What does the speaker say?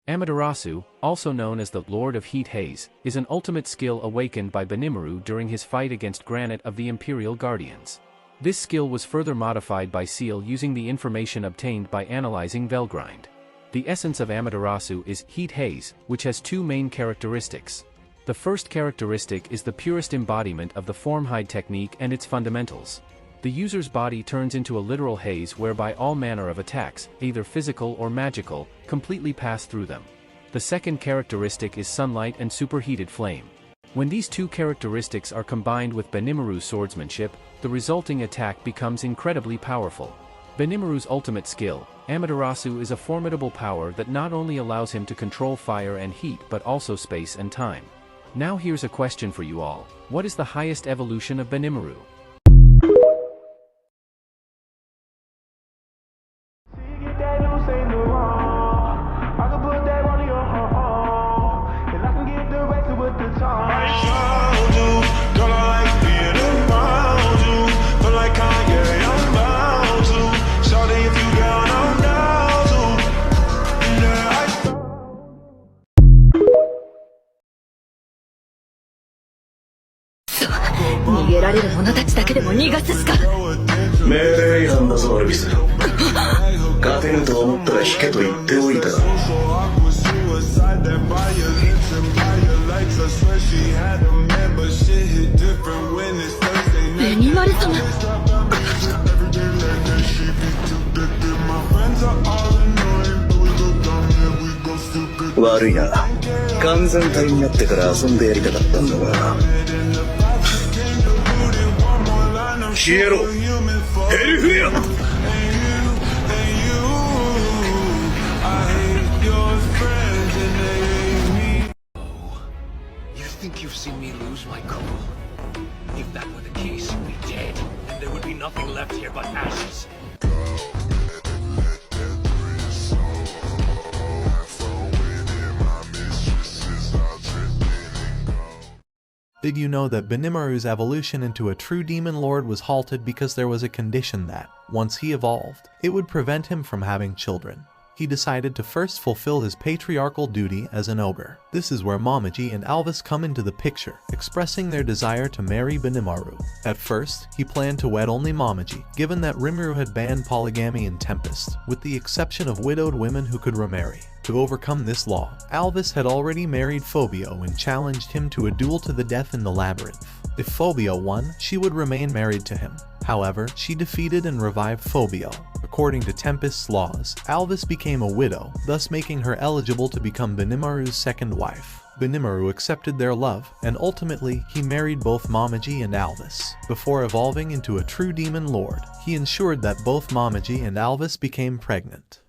Amaterasu, also known as the Lord of Heat Haze, is an ultimate skill awakened by Benimaru during his fight against Granite of the Imperial Guardians. This skill was further modified by Seal using the information obtained by analyzing Velgrind. The essence of Amaterasu is Heat Haze, which has two main characteristics. The first characteristic is the purest embodiment of the Formhide technique and its fundamentals. The user's body turns into a literal haze whereby all manner of attacks, either physical or magical, completely pass through them. The second characteristic is sunlight and superheated flame. When these two characteristics are combined with Benimaru's swordsmanship, the resulting attack becomes incredibly powerful. Benimaru's ultimate skill, Amaterasu, is a formidable power that not only allows him to control fire and heat but also space and time. Now here's a question for you all. What is the highest evolution of Benimaru?悪いな。完全体になってから遊んでやりたかったんだが。消えろ、ヘルフィア！ You think you've seen me lose my cool? If that were the case, you'd be dead, and there would be nothing left here but ashes. Did you know that Benimaru's evolution into a true demon lord was halted because there was a condition that, once he evolved, it would prevent him from having children? He decided to first fulfill his patriarchal duty as an ogre. This is where Momoji and Alvis come into the picture, expressing their desire to marry Benimaru. At first, he planned to wed only Momoji, given that Rimuru had banned polygamy in Tempest, with the exception of widowed women who could remarry. To overcome this law, Alvis had already married Phobio and challenged him to a duel to the death in the labyrinth. If Phobio won, she would remain married to him. However, she defeated and revived Phobio. According to Tempest's laws, Alvis became a widow, thus making her eligible to become Benimaru's second wife. Benimaru accepted their love, and ultimately, he married both Momoji and Alvis. Before evolving into a true demon lord, he ensured that both Momoji and Alvis became pregnant.